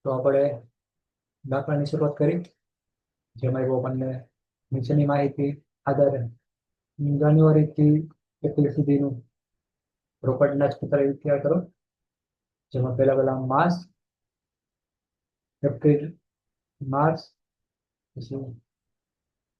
તો આપણે દાખલાની શરૂઆત કરી, જેમાં એવું આપણને નીચેની માહિતી આધારે જાન્યુઆરીથી એપ્રિલ સુધીનું રોકડ અંદાજપત્ર તૈયાર કરો. જેમાં પહેલા માસ, એપ્રિલ, માર્ચ, પછી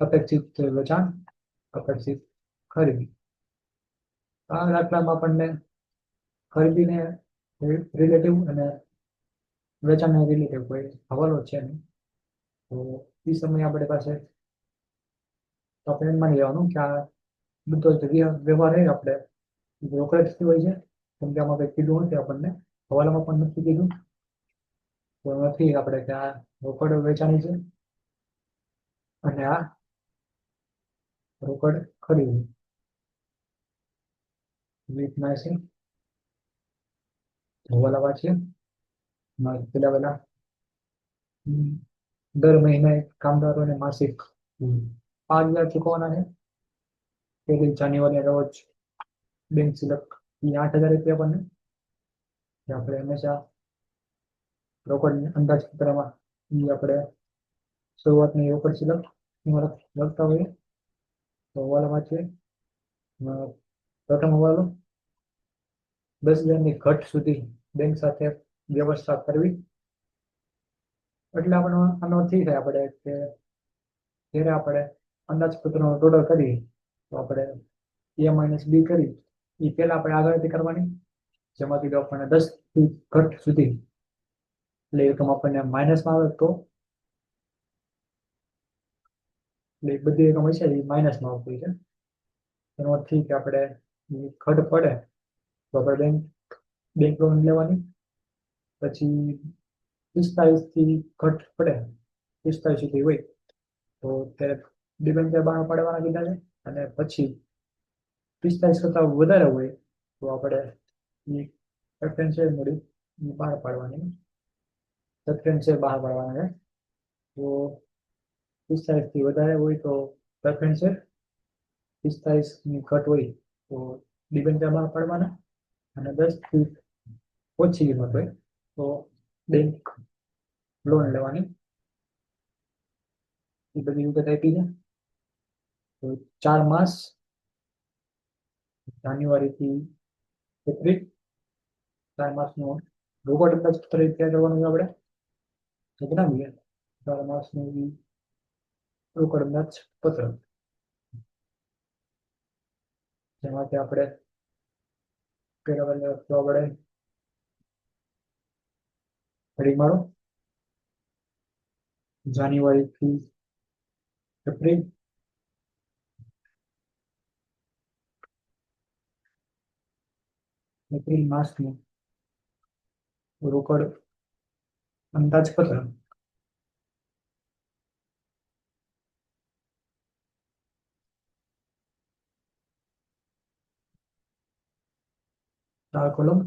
અપેક્ષિત વેચાણ, અપેક્ષિત ખરીદી. આ દાખલામાં આપણને ખરીદીને રિલેટિવ અને વેચાણને રિલેટિવ કોઈ હવાલો છે નહીં. તો એ સમયે આપણી પાસે આપણે એમ માની લેવાનું કે આ બધો વ્યવહાર હોય આપણે રોકડથી હોય છે, કેમ કે આમાં કંઈ કીધું નથી આપણને, હવાલામાં પણ નથી કીધું. તો નથી આપણે કે આ રોકડ વેચાણી છે અને આ રોકડ ખરીદી. રીતના છે હવાલા વાંચીએ. પેલા દર મહિને કામદારોને માસિક 5,000 ચૂકવવાના છે. 1 જાન્યુઆરી રોજ બેંક સિલક 8,000 રૂપિયા આપણને, આપણે હંમેશા રોકડ અંદાજપત્રમાં આપણે શરૂઆતની રોકડ સિલક લખતા હોઈએ. તો હવાલો વાંચીએ. પ્રથમ હવાલો 10,000ની ઘટ સુધી બેંક સાથે વ્યવસ્થા કરવી. એટલે આપણો આનો થઈ જાય આપણે કે જ્યારે આપણે અંદાજપત્રનો ટોટલ કરીએ તો આપણે A - B કરી એ પહેલા આપણે આગળથી કરવાની, જેમાંથી જો આપણને 10 ઘટ સુધી એટલે એકમ આપણને માઇનસમાં આવે તો એટલે બધી એકમ હશે એ માઇનસમાં આવતી છે. એનો અર્થ છે કે આપણે ઘટ પડે તો આપણે બેંક લોન લેવાની. પછી 45થી ઘટ પડે, 45 સુધી હોય તો ત્યારે ડિબેન્ચર બહાર પાડવાના કીધા છે. અને પછી 45 કરતા વધારે હોય તો આપણે પ્રેફરન્શિયલ મૂડી બહાર પાડવાની, પ્રેફરન્શિયલ બહાર પાડવાના છે. તો 45થી વધારે હોય તો પ્રેફરન્શિયલ, 45ની ઘટ હોય તો ડિબેન્ચર બહાર પાડવાના, અને 10થી ઓછી કિંમત હોય તો બેંક લોન લેવાની. એ બધી વિગત આપી છે. તો 4 માસ, જાન્યુઆરીથી એપ્રિલ, 4 માસનું રોકડ અંદાજપત્ર તૈયાર કરવાનું છે આપણે. તો બનાવીએ 4 માસનું રોકડ અંદાજપત્ર, જેમાંથી આપણે પહેલા લખવા પડે ફરી મારો જાન્યુઆરીથી એપ્રિલ, એપ્રિલ માસનું રોકડ અંદાજપત્ર. કોલમ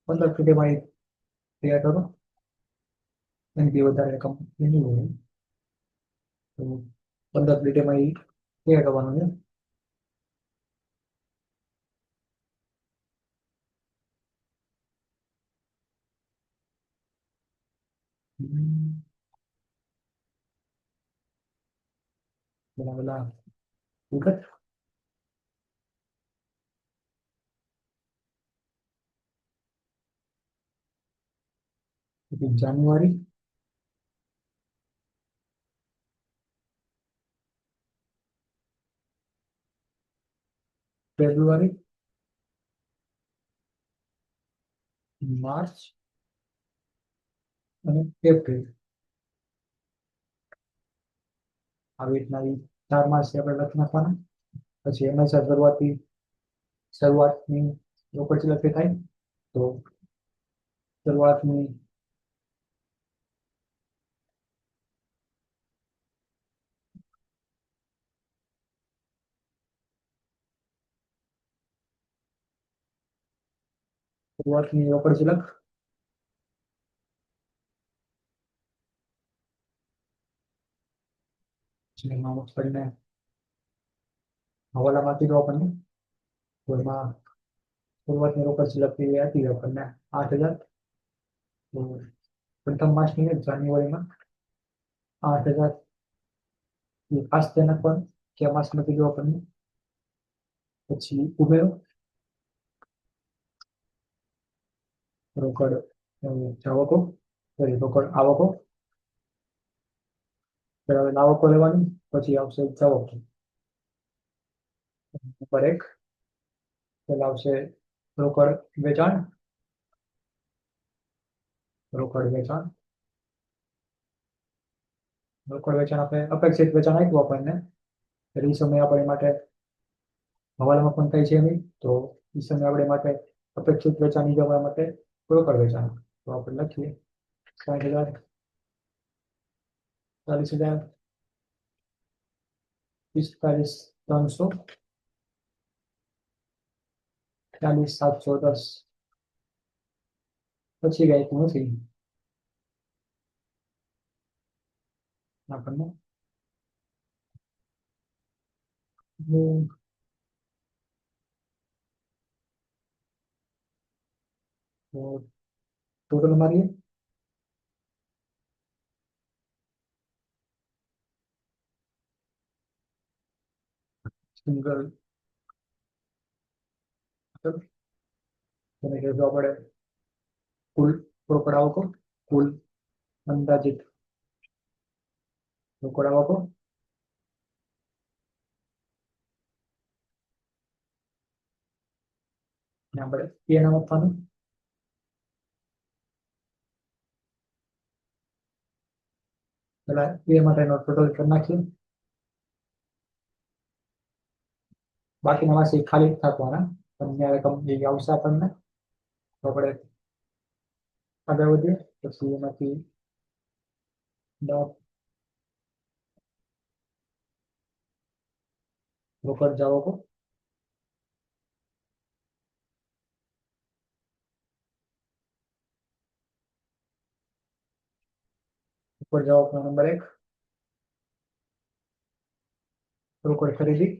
15 પેટીમાં તૈયાર કરો. એનાથી વધારે રકમ નહીં હોય તો 15 પેટીમાં તૈયાર કરવાનું છે. પેલા વિગત જાન્યુઆરી, ફેબ્રુઆરી, માર્ચ અને એપ્રિલ. આવી રીતના 4 માસ આપણે લખી નાખવાના. પછી એમાં શરૂઆતની રોકડ સિલક થાય તો શરૂઆતની રોકડ સિલક જેમાં આપણને હવાલામાંથી તો આપણને એમાં શરૂઆતની રોકડ સિલક આપી આપણને 8,000. તો પ્રથમ માસની જાન્યુઆરીમાં 8,000 ખાસ ધ્યાન આપવાનું કે આ માસમાંથી જો આપણને પછી ઉમેરો રોકડ જાવકો રોકડ આવકો પહેલા આવકો લેવાની પછી આવશે જાવકો. નંબર 1 પહેલા આવશે રોકડ વેચાણ. રોકડ વેચાણ આપણે અપેક્ષિત વેચાણ આપ્યું આપણને એટલે એ સમય આપણી માટે હવાલામાં પણ કઈ છે નહીં તો એ સમય આપણે માટે અપેક્ષિત વેચાણ એ આપણા માટે રોકડ વેચાણ તો આપણે લખીએ 60,000 40,000 45,300 40,710 પછી કઈ નથી આપણને ટોટલ મારીએ સિંગલ તેને કહેજો આપણે કુલ રોકડ આવકો કુલ અંદાજિત રોકડ આવકો આપણે એ નામ આપવાનું પેલા એ માટેનો ટોટલ કરી નાખીએ બાકીના માસે ખાલી થવાના પણ જ્યારે કંપની આવશે આપણને તો આપણે આગળ વધીએ પછી એમાંથી રોકડ જાવકો રોકડ જાવકો નંબર 1 રોકડ ખરીદી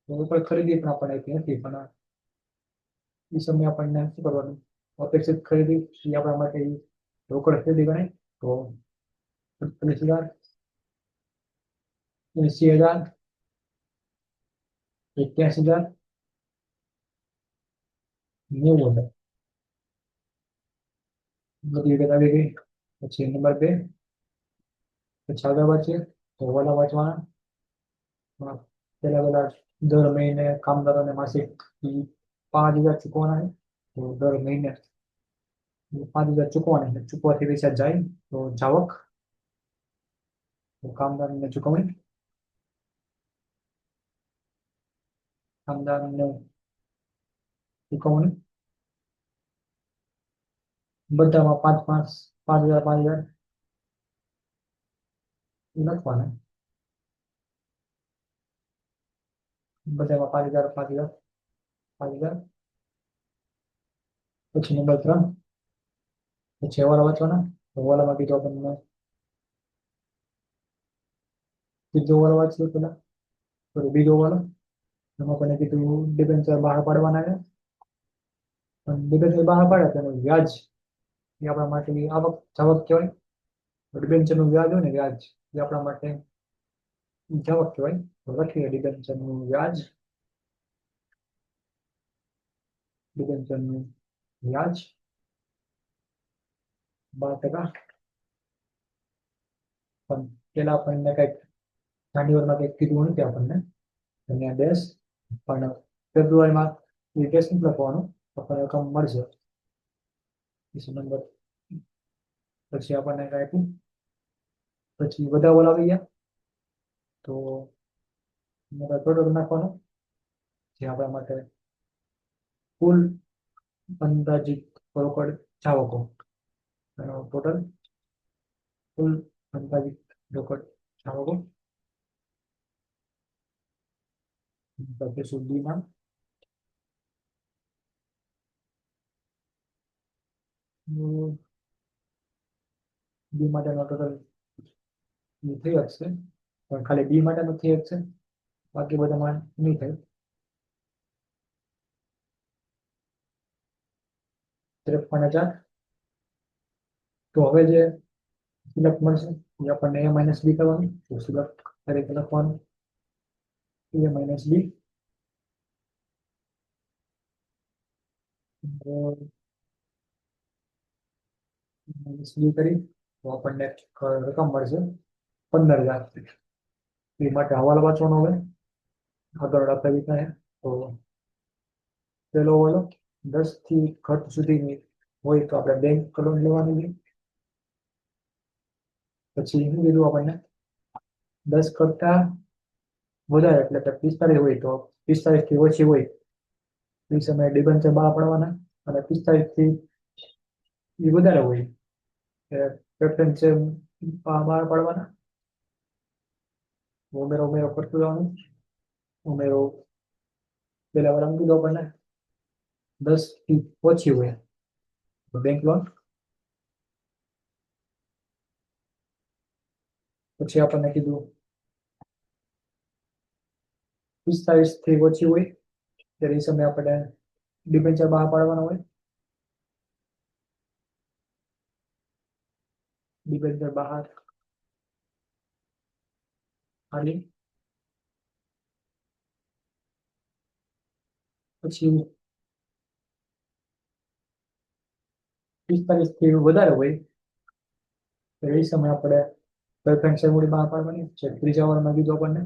રોકડ ખરીદી પણ આપણને આપી નથી પણ એ સમયે આપણને શું કરવાનું અપેક્ષિત ખરીદી એ આપણા માટે રોકડ ખરીદી ગણાય તો 45,000 80,000 81,000 90,000 બધી વિગત આવી ગઈ પછી નંબર 2 પછી આગળ વાંચીએ તો વાલા વાંચવાના પેલા દર મહિને કામદારોને માસિક 5,000 ચૂકવવાના છે તો દર મહિને 5,000 ચૂકવવાના છે ચૂકવાથી પૈસા જાય તો જાવક તો કામદારને ચૂકવણી કામદારને ચૂકવણી બધામાં 5,000 લખવાના બધામાં 5,000 પછી નંબર 3 પછી હવાલા વાંચવાના હવાલામાં કીધું આપણને બીજો હવાલો વાંચીએ પેલા બીજો હવાલો એમાં આપણને કીધું ડિબેન્ચર બહાર પાડવાના છે પણ ડિબેન્ચર બહાર પાડે તેનું વ્યાજ એ આપણા માટે આવક જાવક કહેવાય ડિબેન્ચરનું વ્યાજ હોય ને વ્યાજ એ આપણા માટે જાવક કહેવાય તો લખીએ ડિબેન્ચરનું વ્યાજ ડિબેન્ચરનું વ્યાજ 12% પણ પેલા આપણને કંઈક જાન્યુઆરીમાં કંઈક કીધું નથી આપણને અને દેશ પણ ફેબ્રુઆરીમાં એ દેશ નથી લખવાનું આપણને રકમ મળશે નંબર પછી આપણને કંઈ આપ્યું પછી બધા ઓલા આવી ગયા તો ટોટલ નાખવાનું જે આપણા માટે કુલ અંદાજિત રોકડ જાવકો એનો ટોટલ કુલ અંદાજિત રોકડ જાવકો સુધીમાં બી માટેનો ટોટલ થઈ શકશે પણ ખાલી બી માટેનું થઈ શકશે બાકી બધામાં નહીં થાય 53,000. તો હવે જે સિલેક્ટ મળશે એ આપણને a માઇનસ બી કરવાનું. તો સિલેક્ટ તરીકે લખવાનું a માઇનસ બી. માઇનસ બી કરી તો આપણને રકમ મળશે 15,000. એ માટે હવાલો વાંચવાનો હોય આગળ આપણે રીતના તો પેલો વાળો 10 થી ઘટ સુધીની હોય તો આપણે બેંક લોન લેવાની છે. પછી શું કીધું આપણને 10 કરતા વધારે એટલે કે 45 હોય તો 45 થી ઓછી હોય એ સમયે ડિબેન્ચર બહાર પાડવાના. અને 45 થી એ વધારે હોય પ્રેફરન્સ બહાર પાડવાના. ઉમેરો ઉમેરો કરતું જવાનું. ઉમેરો પેલા વાર કીધું આપણને 10 થી ઓછી હોય તો બેંક લોન. પછી આપણને કીધું 45 થી ઓછી હોય ત્યારે એ સમયે આપણે ડિબેન્ચર બહાર પાડવાનો હોય. ડિબેન્ચર બહાર પાડી પછી 45 થી વધારે હોય તો એ સમયે આપણે પ્રેફરન્સ મૂડી બહાર પાડવાની છે. ત્રીજા વારમાં કીધું આપણને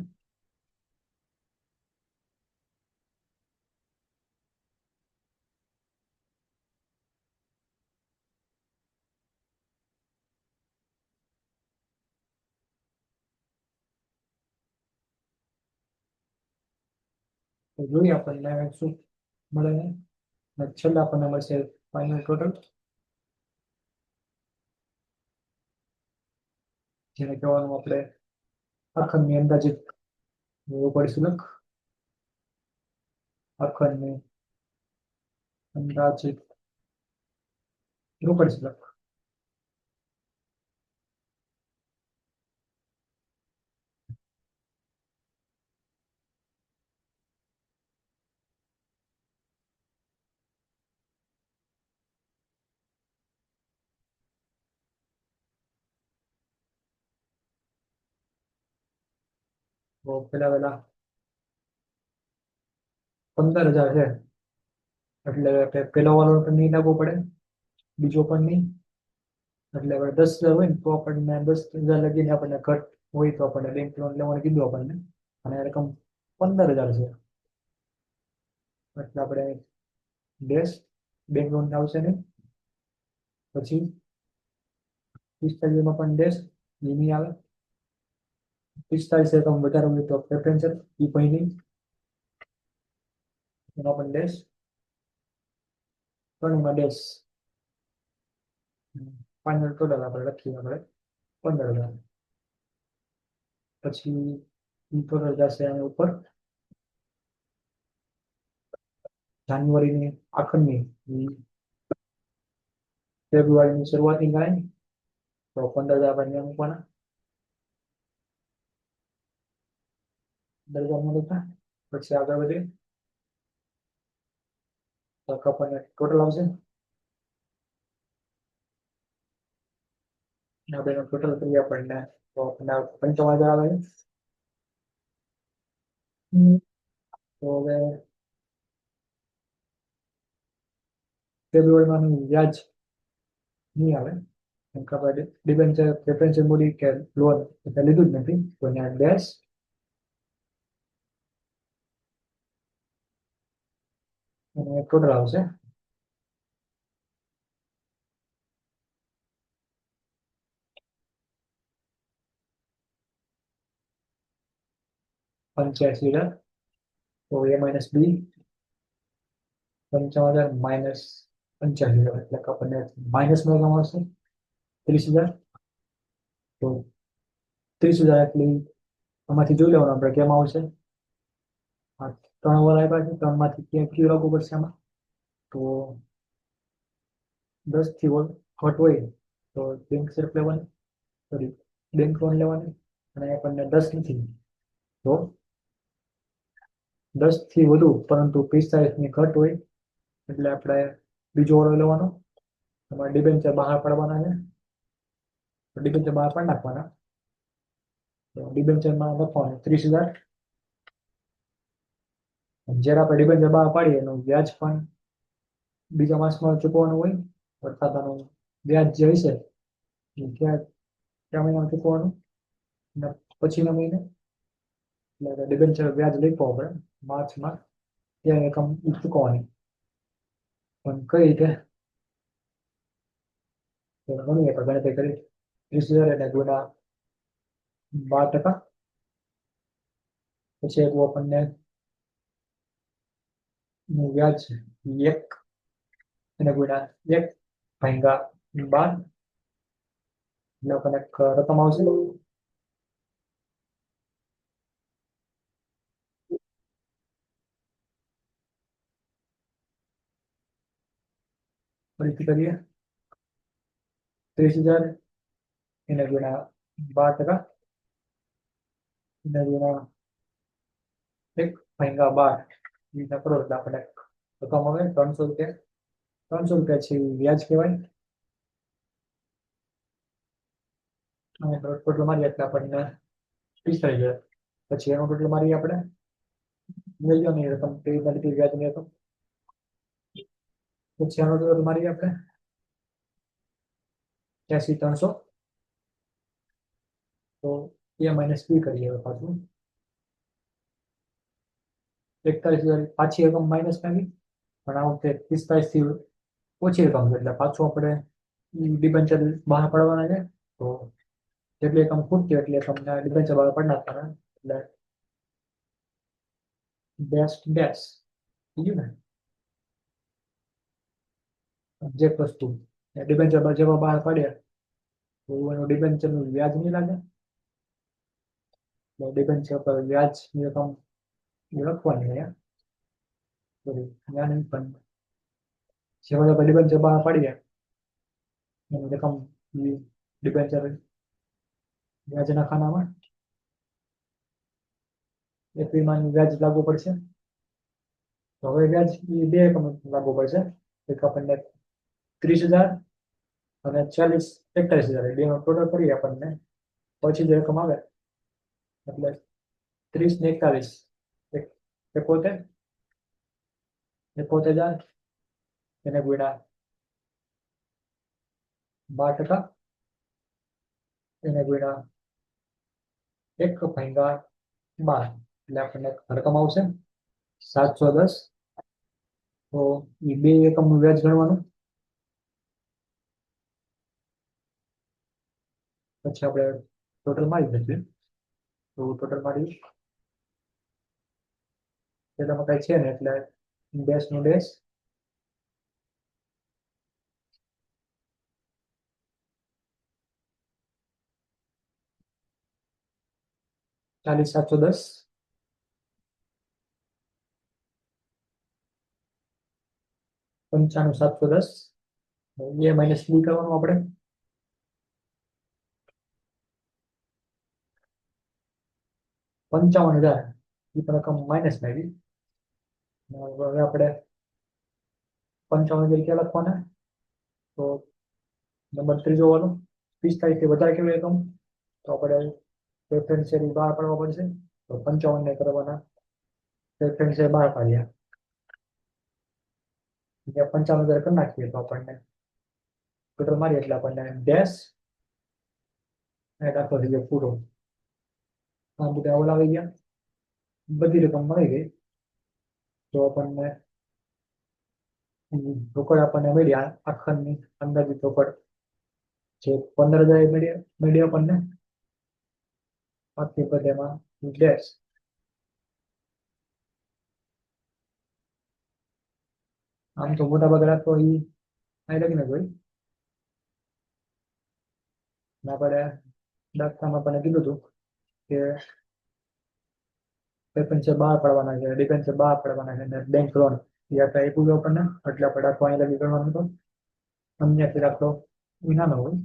તો જોઈએ આપણને શું મળે છે. અને છેલ્લે આપણને મળશે ફાઇનલ ટોટલ જેને કહેવાનું આપણે આખરની અંદાજિત પડશું લખ આખરની અંદાજિત પડશે લખ. તો પેલા 15,000 છે એટલે કે પેલો વાળો નહીં લાગવો પડે બીજો પણ નહીં. એટલે હવે 10,000 હોય ને તો આપણને 10,000 લગીને આપણને ઘટ હોય તો આપણને બેંક લોન લેવાનું કીધું આપણને અને રકમ 15,000 છે એટલે આપણે ડેશ બેંક લોન આવશે નહીં. પછી 45 માં પણ ડેશ નહીં આવે. 45 રકમ વધારે હોય તો પ્રેફરન્સ એ પણ નહીં એમાં પણ ડેશ 3 માં ડેશ. ફાઇનલ ટોટલ આપણે લખીએ આપણે 15,000. પછી ટોટલ જશે આની ઉપર જાન્યુઆરીની આખરની ફેબ્રુઆરીની શરૂઆતની ગણાય તો 15,000 આપણે મૂકવાના. 15,000 મૂકતા પછી આગળ વધીએ તો આપણને ટોટલ આવશે આપણે ટોટલ કરીએ આપણને તો આપણને 55,000 આવે. તો હવે ફેબ્રુઆરીમાં વ્યાજ નહીં આવે કેમ કે આપણે ડિબેન્ચર પ્રેફરન્સ મૂડી કે લોન લીધું જ નથી તો ત્યાં ડેશ અને ટોટલ આવશે 85,000. તો a માઇનસ બી 55,000 માઇનસ 85,000 એટલે કે આપણને માઇનસમાં રકમ આવશે 30,000. તો 30,000 એટલી આમાંથી જોઈ લેવાનું આપણે કેમ આવશે. 3 વાર આપ્યા છે 3 માંથી ક્યાં કયું લાગુ પડશે આમાં તો 10 થી ઘટ હોય તો બેંક સેફ લેવાની સોરી બેંક લોન લેવાની અને આપણને 10 નથી તો 10 થી વધુ પરંતુ 45 ની ઘટ હોય એટલે આપણે બીજો વાળો લેવાનો તમારે ડિબેન્ચર બહાર પાડવાના છે, તો ડિબેન્ચર બહાર પાડી નાખવાના. તો ડિબેન્ચરમાં લખવાનું 30,000. જ્યારે આપણે ડિબેન્ચર બહાર પાડીએ એનું વ્યાજ પણ બીજા માસમાં ચૂકવવાનું હોય, અર્થાત આનું વ્યાજ જે હશે એ કયા મહિનામાં ચૂકવવાનું, અને પછીના મહિને એટલે ડિબેન્ચર વ્યાજ લખવું આપણે માર્ચમાં, ત્યાં રકમ ચૂકવવાની. પણ કઈ રીતે ગણીએ તો ગણતરી કરી 30,000 એને ગુણા 12%, પછી એવું આપણને વ્યાજ 1 એને ગુણ્યા 1/12, એટલે આપણને એક રકમ આવશે. ફરીથી કરીએ. 30,000 એને ગુણ્યા 12%, એને ગુણ્યા 1/12 રીતના કરો એટલે આપણે રકમ આવે 300 રૂપિયા. 300 રૂપિયા છે વ્યાજ કહેવાય. અને ટોટલ મારીએ એટલે આપણને 45,000. પછી એનો ટોટલ મારીએ આપણે વ્યાજની રકમ કેવી રીતના લીધી વ્યાજની રકમ. પછી આનો ટોટલ મારીએ આપણે 83,300. તો એ માઇનસ બી કરીએ પાછું 41,000 પાછી રકમ માઇનસ આવી, પણ આ વખતે 45 થી ઓછી રકમ છે એટલે પાછું આપણે ડિબેન્ચર બહાર પાડવાના છે. તો જેટલી રકમ ખૂટતી એટલે તમને ડિબેન્ચર બહાર પાડી નાખવાના. એટલે ડેશ બીજું ને ઓબ્જેક્ટ વસ્તુ ડિબેન્ચર જેવા બહાર પાડ્યા તો એનું ડિબેન્ચરનું વ્યાજ નહીં લાગે. ડિબેન્ચર પર વ્યાજની રકમ લખવાની અહીંયા, સોરી ત્યાં નહીં, પણ જેવા આપણે ડિબેન્ચર બહાર પાડીએ એની રકમ ડિબેન્ચર વ્યાજના ખાનામાં એપ્રિલમાં વ્યાજ લાગુ પડશે. તો હવે વ્યાજ બે રકમ લાગુ પડશે. એક આપણને 30,000 અને 41,000 બે નો ટોટલ કરીએ આપણને પછી જે રકમ આવે એટલે 30 ને 41 71,000 એને ગુણ્યા 12%, એને ગુણ્યા 1/12 એટલે આપણને રકમ આવશે 710. તો એ બે એકમનું વ્યાજ ગણવાનું. પછી આપણે ટોટલ મારી દઈએ. તો ટોટલ મારી એટલામાં કઈ છે ને એટલે ડેશ નું ડેશ, ચાલીસ 710, 95,710. એ માઇનસ બી કરવાનું આપણે. 55,000 એ પણ રકમ માઇનસ માં આવી. હવે આપણે 55,000 ક્યાં લખવાના, તો નંબર ત્રીજો વાળો 45 થી વધારે કેવી રકમ, તો આપણે પ્રેફરન્સ શેર બહાર પાડવા પડશે. તો 55 ને કરવાના પ્રેફરન્સ શેર બહાર પાડ્યા, 55,000 કરી નાખીએ તો આપણને ટોટલ મારીએ એટલે આપણને ડેશ દાખલો થઈ ગયો પૂરો. આ બધા ઓલા આવી ગયા, બધી રકમ મળી ગઈ. તો આપણને રોકડ આપણને મળી આખરની અંદાજિત રોકડ જે 15,000 મળી આપણને. બાકી બધામાં ડેશ. આમ તો મોટા ભાગે રાખો એ અહીં લખીને ભાઈ આપણે દાખલામાં આપણને કીધું હતું કે ડિબેન્ચર બહાર પાડવાના છે, ડિબેન્ચર બહાર પાડવાના છે અને બેંક લોન એ આપણે આપ્યું આપણને એટલે આપણે દાખલો અહીં લખી કરવાનું હતો. અન્યથી દાખલો નાનો હોય